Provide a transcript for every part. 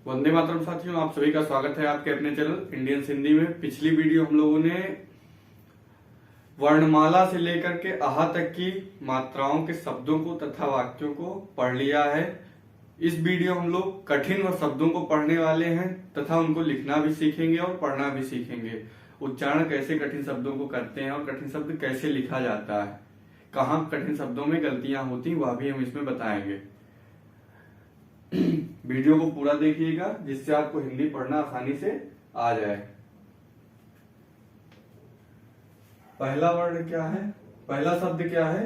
वंदे मातरम साथियों, आप सभी का स्वागत है आपके अपने चैनल इंडियन हिंदी में। पिछली वीडियो हम लोगों ने वर्णमाला से लेकर के आहा तक की मात्राओं के शब्दों को तथा वाक्यों को पढ़ लिया है। इस वीडियो हम लोग कठिन व शब्दों को पढ़ने वाले हैं तथा उनको लिखना भी सीखेंगे और पढ़ना भी सीखेंगे। उच्चारण कैसे कठिन शब्दों को करते हैं और कठिन शब्द कैसे लिखा जाता है, कहाँ कठिन शब्दों में गलतियां होती वह भी हम इसमें बताएंगे। वीडियो को पूरा देखिएगा जिससे आपको हिंदी पढ़ना आसानी से आ जाए। पहला वर्ड क्या है, पहला शब्द क्या है?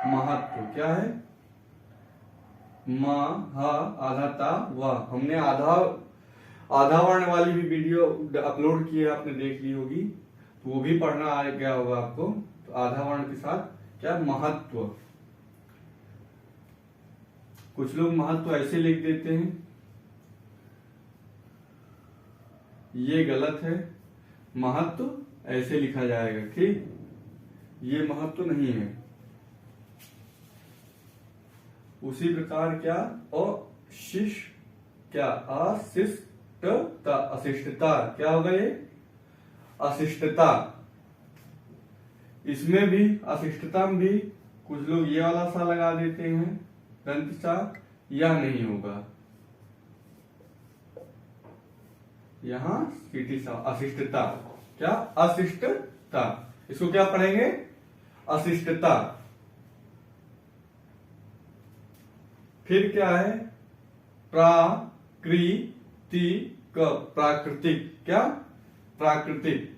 महत्व। क्या है? म ह आधा ता व। हमने आधा वर्ण वाली भी वीडियो अपलोड की है, आपने देख ली होगी, तो वो भी पढ़ना आ गया होगा आपको। तो आधा वर्ण के साथ क्या? महत्व। कुछ लोग महत्व ऐसे लिख देते हैं, ये गलत है। महत्व ऐसे लिखा जाएगा, ठीक? ये महत्व नहीं है। उसी प्रकार क्या? क्या? अशिष्टता। अशिष्टता क्या होगा? ये अशिष्टता। इसमें भी अशिष्टता में भी कुछ लोग ये वाला सा लगा देते हैं, दंत सा। यह नहीं होगा, यहां सीटी सा। अशिष्टता। क्या? अशिष्टता। इसको क्या पढ़ेंगे? अशिष्टता। फिर क्या है? प्राकृतिक। प्राकृतिक। क्या? प्राकृतिक।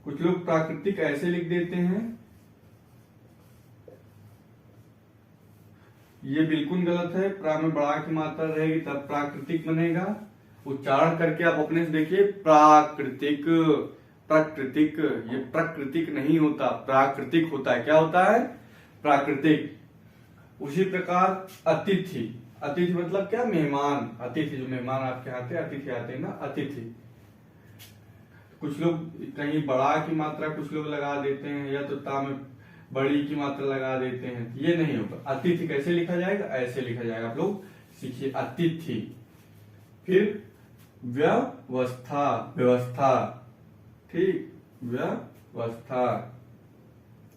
कुछ लोग प्राकृतिक ऐसे लिख देते हैं, ये बिल्कुल गलत है। प्रा में बड़ा की मात्रा रहेगी तब प्राकृतिक बनेगा। उच्चारण करके आप अपने से देखिए, प्राकृतिक। प्राकृतिक। ये प्राकृतिक नहीं होता, प्राकृतिक होता है। क्या होता है? प्राकृतिक। उसी प्रकार अतिथि। अतिथि मतलब क्या? मेहमान। अतिथि जो मेहमान आपके आते हैं, अतिथि आते हैं ना, अतिथि। कुछ लोग कहीं बड़ा की मात्रा कुछ लोग लगा देते हैं, या तो ता में बड़ी की मात्रा लगा देते हैं। ये नहीं होगा। अतिथि कैसे लिखा जाएगा? ऐसे लिखा जाएगा। आप लोग सीखिए, अतिथि। फिर व्यवस्था। व्यवस्था, ठीक? व्यवस्था।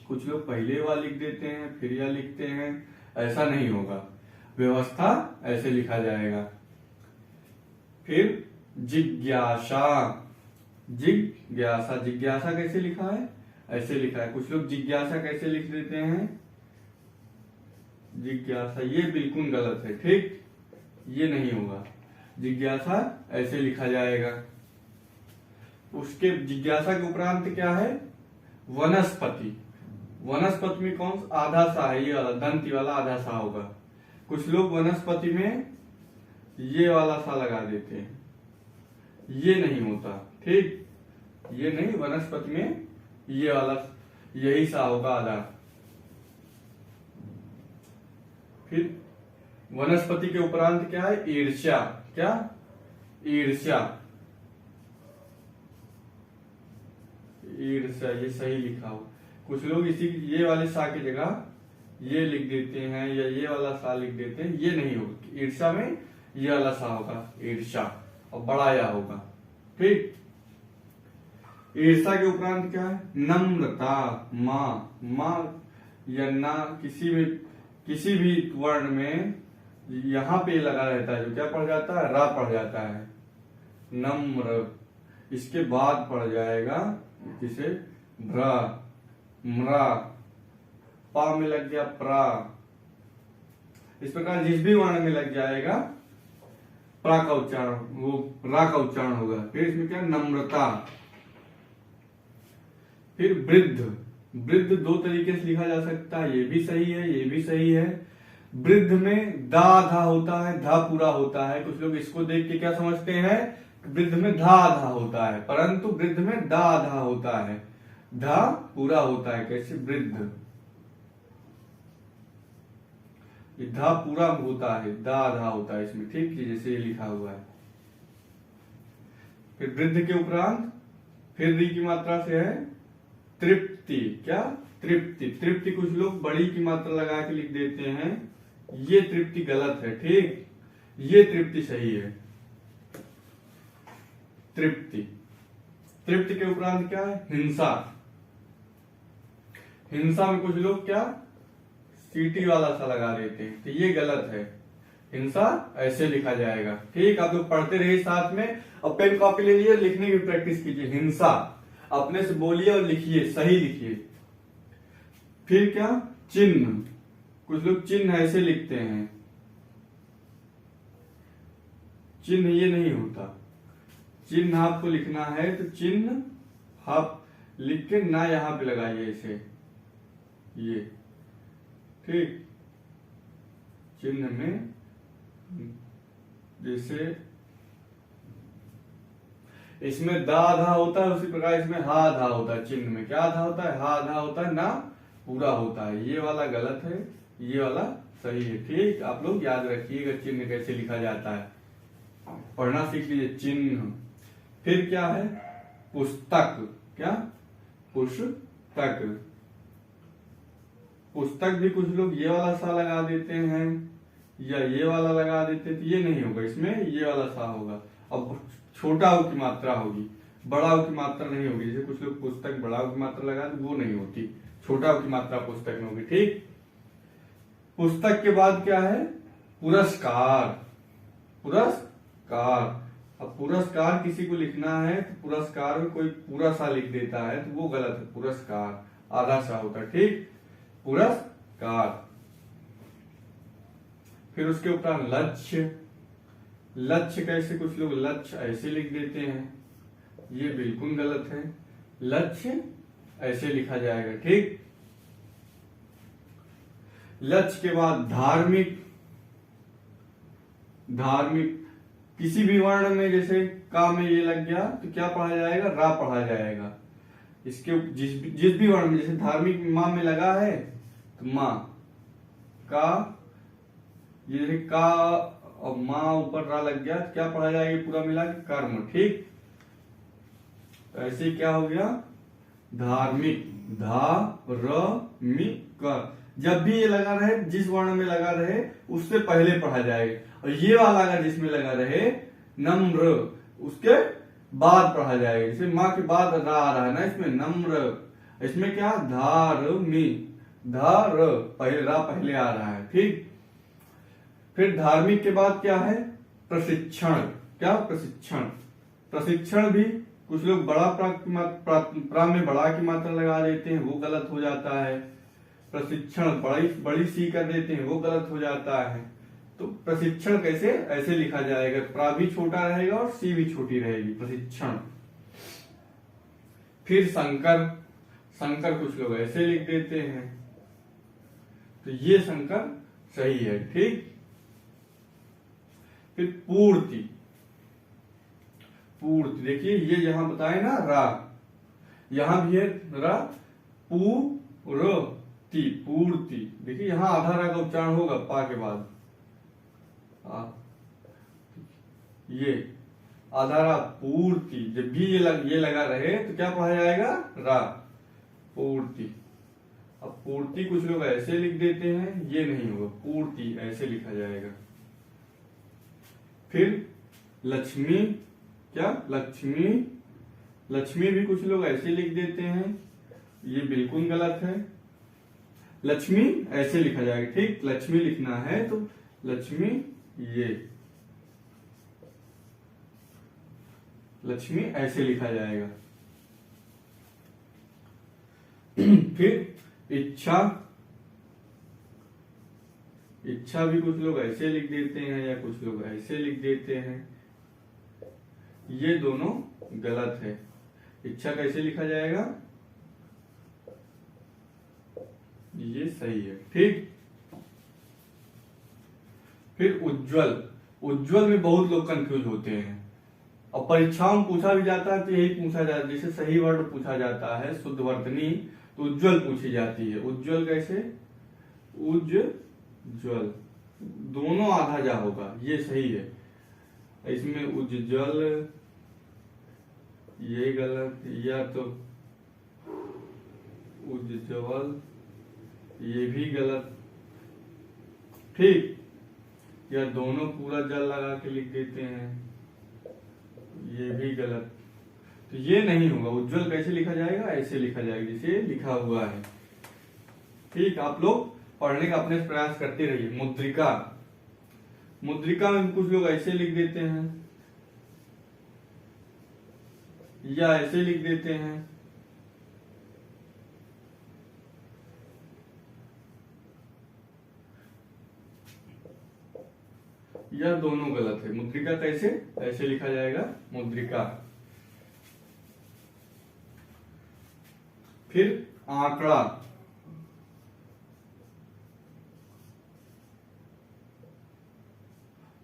कुछ लोग पहले वह लिख देते हैं फिर यह लिखते हैं, ऐसा नहीं होगा। व्यवस्था ऐसे लिखा जाएगा। फिर जिज्ञासा। जिज्ञासा। जिज्ञासा कैसे लिखा है? ऐसे लिखा है। कुछ लोग जिज्ञासा कैसे लिख देते हैं? जिज्ञासा। ये बिल्कुल गलत है, ठीक? ये नहीं होगा। जिज्ञासा ऐसे लिखा जाएगा। उसके जिज्ञासा के उपरांत क्या है? वनस्पति। वनस्पति में कौन सा? आधा सा है, ये वाला दंती वाला आधा सा होगा। कुछ लोग वनस्पति में ये वाला सा लगा देते हैं, ये नहीं होता, ठीक? ये नहीं, वनस्पति में ये वाला यही सा होगा, आधा। फिर वनस्पति के उपरांत क्या है? ईर्ष्या। क्या? ईर्ष्या। ईर्ष्या, ये सही लिखा हो। कुछ लोग इसी ये वाले सा की जगह ये लिख देते हैं, या ये वाला सा लिख देते हैं, ये नहीं होगा। ईर्ष्या में ये वाला सा होगा, ईर्ष्या, और बड़ा या होगा, ठीक? ईर्ष्या के उपरांत क्या है? नम्रता। मां या ना, किसी भी वर्ण में यहां पे लगा रहता है, जो क्या पड़ जाता है? रा पड़ जाता है। नम्र। इसके बाद पड़ जाएगा जिसे भ्रा। म्रा। पा में लग गया प्रा। इस प्रकार जिस भी वर्ण में लग जाएगा प्रा का उच्चारण, वो रा का उच्चारण होगा। फिर इसमें क्या? नम्रता। फिर वृद्ध। वृद्ध दो तरीके से लिखा जा सकता है, ये भी सही है, ये भी सही है। वृद्ध में दा आधा होता है, धा पूरा होता है। कुछ लोग इसको देख के क्या समझते हैं? वृद्ध में धा आधा होता है, परंतु वृद्ध में दा आधा होता है, धा पूरा होता है। कैसे? वृद्ध। ये धा पूरा होता है, दा आधा होता है इसमें, ठीक? जैसे ये लिखा हुआ है। फिर वृद्ध के उपरांत फिर री की मात्रा से है तृप्ति। क्या? तृप्ति। तृप्ति कुछ लोग बड़ी की मात्रा लगा के लिख देते हैं, ये तृप्ति गलत है, ठीक? ये तृप्ति सही है। तृप्ति, तृप्ति के उपरांत क्या है? हिंसा। हिंसा में कुछ लोग क्या सीटी वाला सा लगा देते हैं, तो ये गलत है। हिंसा ऐसे लिखा जाएगा। ठीक, आप लोग पढ़ते रहिए साथ में, और पेन कॉपी ले लिए, लिखने की प्रैक्टिस कीजिए। हिंसा अपने से बोलिए और लिखिए, सही लिखिए। फिर क्या? चिन्ह। कुछ लोग चिन्ह ऐसे लिखते हैं, चिन्ह ये नहीं होता। चिन्ह आपको लिखना है तो चिन्ह आप लिख के ना यहां पे लगाइए ऐसे, ये ठीक। चिन्ह में जैसे इसमें दा आधा होता है, उसी प्रकार इसमें हा आधा होता है। चिन्ह में क्या आधा होता है? हा आधा होता है, ना पूरा होता है। ये वाला गलत है, ये वाला सही है। ठीक, आप लोग याद रखिएगा चिन्ह कैसे लिखा जाता है, पढ़ना सीख लीजिए। चिन्ह। फिर क्या है? पुस्तक। क्या? पुस्तक। पुस्तक भी कुछ लोग ये वाला सा लगा देते हैं या ये वाला लगा देते हैं, तो ये नहीं होगा, इसमें ये वाला सा होगा। अब छोटा ऊ की मात्रा होगी, बड़ा ऊ की मात्रा नहीं होगी। जैसे कुछ लोग पुस्तक बड़ा ऊ की मात्रा लगा दे, वो नहीं होती, छोटा ऊ की मात्रा पुस्तक में होगी। ठीक। पुस्तक के बाद क्या है? पुरस्कार। पुरस्कार। अब पुरस्कार किसी को लिखना है तो पुरस्कार में कोई पूरा सा लिख देता है, तो वो गलत है। पुरस्कार आधा सा होता है। ठीक, पुरस्कार। फिर उसके ऊपर लक्ष्य। लक्ष्य कैसे? कुछ लोग लक्ष्य ऐसे लिख देते हैं, ये बिल्कुल गलत है। लक्ष्य ऐसे लिखा जाएगा। ठीक। लक्ष्य के बाद धार्मिक। धार्मिक किसी भी वर्ण में, जैसे का में ये लग गया तो क्या पढ़ा जाएगा? रा पढ़ा जाएगा। इसके जिस भी वर्ण में, जैसे धार्मिक मां में लगा है तो मां का, ये जैसे का और मां ऊपर रा लग गया तो क्या पढ़ा जाएगा? पूरा मिला के कर्म। ठीक, तो ऐसे क्या हो गया? धार्मिक। धार्मिक। जब भी ये लगा रहे, जिस वर्ण में लगा रहे उससे पहले पढ़ा जाएगा, और ये वाला अगर जिसमें लगा रहे नम्र, उसके बाद पढ़ा जाएगा। जैसे माँ के बाद रा आ रहा है ना, इसमें नम्र, इसमें क्या? धार्मी। धार पहले रा पहले आ रहा है। ठीक। फिर धार्मिक के बाद क्या है? प्रशिक्षण। क्या? प्रशिक्षण। प्रशिक्षण भी कुछ लोग बड़ा प्रा में बड़ा की मात्रा लगा देते हैं, वो गलत हो जाता है। प्रशिक्षण बड़ी सी कर देते हैं, वो गलत हो जाता है। तो प्रशिक्षण कैसे? ऐसे लिखा जाएगा, प्रा भी छोटा रहेगा और सी भी छोटी रहेगी। प्रशिक्षण। फिर संकर। संकर कुछ लोग ऐसे लिख देते हैं, तो ये संकर सही है। ठीक। फिर पूर्ति। पूर्ति देखिए, ये यहां बताए ना रा, यहां भी है रा। पूर्ति। पूर्ति देखिए, यहां आधा रा का उच्चारण होगा पा के बाद। ये आधा रा। पूर्ति। जब भी ये लगा रहे तो क्या पढ़ा जाएगा? रा। पूर्ति। अब पूर्ति कुछ लोग ऐसे लिख देते हैं, ये नहीं होगा, पूर्ति ऐसे लिखा जाएगा। फिर लक्ष्मी। क्या? लक्ष्मी। लक्ष्मी भी कुछ लोग ऐसे लिख देते हैं, ये बिल्कुल गलत है। लक्ष्मी ऐसे लिखा जाएगा। ठीक, लक्ष्मी लिखना है तो लक्ष्मी, ये लक्ष्मी ऐसे लिखा जाएगा। फिर इच्छा। इच्छा भी कुछ लोग ऐसे लिख देते हैं या कुछ लोग ऐसे लिख देते हैं, ये दोनों गलत है। इच्छा कैसे लिखा जाएगा? ये सही है। ठीक। फिर उज्जवल। उज्जवल में बहुत लोग कंफ्यूज होते हैं, और परीक्षाओं में पूछा भी जाता है तो यही पूछा जाता है। जैसे सही वर्ड पूछा जाता है शुद्ध वर्तनी, तो उज्जवल पूछी जाती है। उज्जवल कैसे? उज्जवल, दोनों आधा जा होगा, ये सही है। इसमें उज्जवल ये गलत, या तो उज्जवल ये भी गलत। ठीक। या दोनों पूरा जल लगा के लिख देते हैं, ये भी गलत। तो ये नहीं होगा। उज्जवल कैसे लिखा जाएगा? ऐसे लिखा जाएगा जैसे लिखा हुआ है। ठीक, आप लोग पढ़ने का अपने प्रयास करते रहिए। मुद्रिका, मुद्रिका में कुछ लोग ऐसे लिख देते हैं या ऐसे लिख देते हैं। यह दोनों गलत है। मुद्रिका कैसे? ऐसे लिखा जाएगा मुद्रिका। फिर आंकड़ा,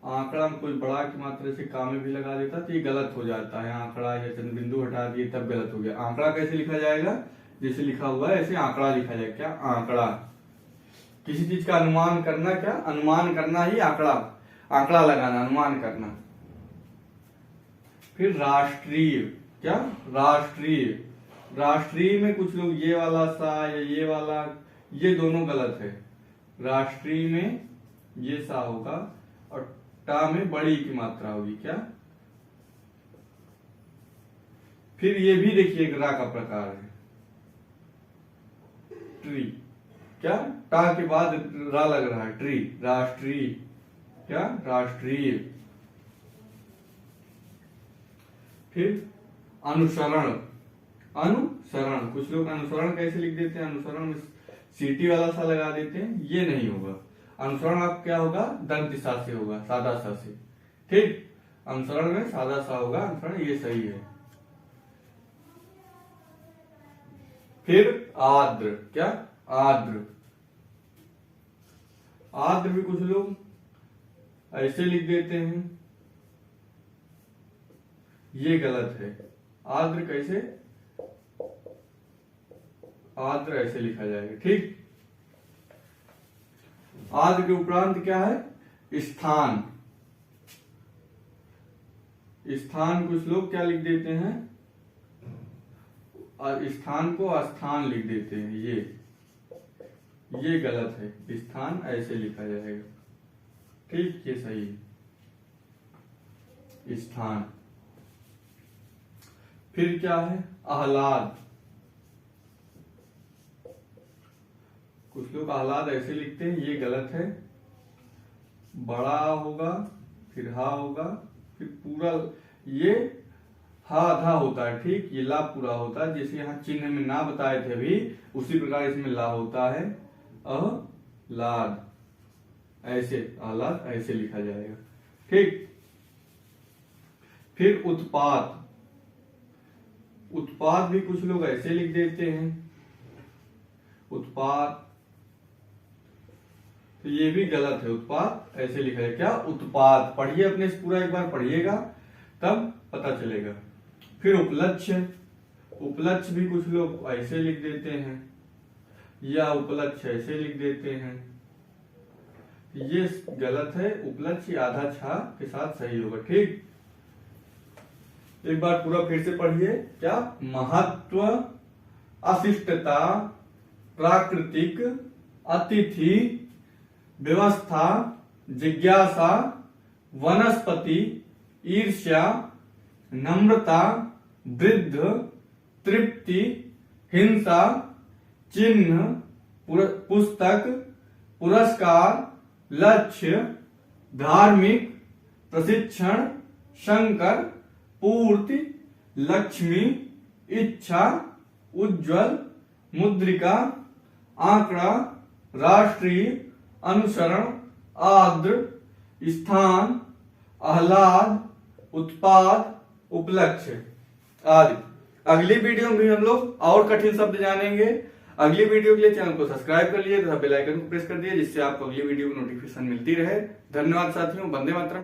आंकड़ा में कोई बड़ा की मात्रा से का में भी लगा देता तो ये गलत हो जाता है। आंकड़ा या चंद्र बिंदु हटा दिए तब गलत हो गया। आंकड़ा कैसे लिखा जाएगा? जैसे लिखा हुआ है ऐसे आंकड़ा लिखा जाएगा। क्या? आंकड़ा। किसी चीज का अनुमान करना, क्या अनुमान करना ही आंकड़ा, आंकड़ा लगाना, अनुमान करना। फिर राष्ट्रीय, क्या राष्ट्रीय, राष्ट्रीय में कुछ लोग ये वाला सा या ये वाला, ये दोनों गलत है। राष्ट्रीय में ये सा होगा और टा में बड़ी की मात्रा होगी। क्या? फिर ये भी देखिए रा का प्रकार है, ट्री। क्या? टा के बाद रा लग रहा है, ट्री, राष्ट्रीय। क्या? राष्ट्रीय। फिर अनुसरण, अनुसरण, कुछ लोग अनुसरण कैसे लिख देते हैं? अनुसरण में सीटी वाला सा लगा देते हैं, ये नहीं होगा। अनुसरण आप क्या होगा? दंत सा से होगा, सादा सा से। ठीक, अनुसरण में सादा सा होगा अनुसरण, ये सही है। फिर आर्द्र, क्या आर्द्र, आर्द्र भी कुछ लोग ऐसे लिख देते हैं, ये गलत है। आर्द्र कैसे? आर्द्र ऐसे लिखा जाएगा। ठीक, आर्द्र के उपरांत क्या है? स्थान, स्थान कुछ लोग क्या लिख देते हैं? स्थान को अस्थान लिख देते हैं, ये गलत है। स्थान ऐसे लिखा जाएगा। ठीक, ये सही है, स्थान। फिर क्या है? आह्लाद, कुछ लोग आह्लाद ऐसे लिखते हैं, ये गलत है। बड़ा होगा, फिर हा होगा, फिर पूरा, ये हा आधा होता है। ठीक, ये ला पूरा होता है। जैसे यहाँ चिन्ह में ना बताए थे अभी, उसी प्रकार इसमें ला होता है। आह्लाद, ऐसे आह्लाद ऐसे लिखा जाएगा। ठीक, फिर उत्पाद, उत्पाद भी कुछ लोग ऐसे लिख देते हैं, उत्पाद, तो ये भी गलत है। उत्पाद ऐसे लिखा है। क्या? उत्पाद। पढ़िए अपने से पूरा, एक बार पढ़िएगा तब पता चलेगा। फिर उपलक्ष्य, उपलक्ष्य भी कुछ लोग ऐसे लिख देते हैं या उपलक्ष्य ऐसे लिख देते हैं, ये गलत है। उपलक्ष्य आधा छा के साथ सही होगा। ठीक, एक बार पूरा फिर से पढ़िए। क्या? महत्व, अशिष्टता, प्राकृतिक, अतिथि, व्यवस्था, जिज्ञासा, वनस्पति, ईर्ष्या, नम्रता, वृद्ध, तृप्ति, हिंसा, चिन्ह, पुस्तक, पुरस्कार, लक्ष्य, धार्मिक, प्रशिक्षण, शंकर, पूर्ति, लक्ष्मी, इच्छा, उज्जवल, मुद्रिका, आंकड़ा, राष्ट्रीय, अनुसरण, आर्द्र, स्थान, आह्लाद, उत्पाद, उपलक्ष्य आदि। अगली वीडियो में भी हम लोग और कठिन शब्द जानेंगे। अगली वीडियो के लिए चैनल को सब्सक्राइब कर लिए तथा बेल आइकन को प्रेस कर दिए, जिससे आपको अगली वीडियो की नोटिफिकेशन मिलती रहे। धन्यवाद साथियों, वंदे मातरम।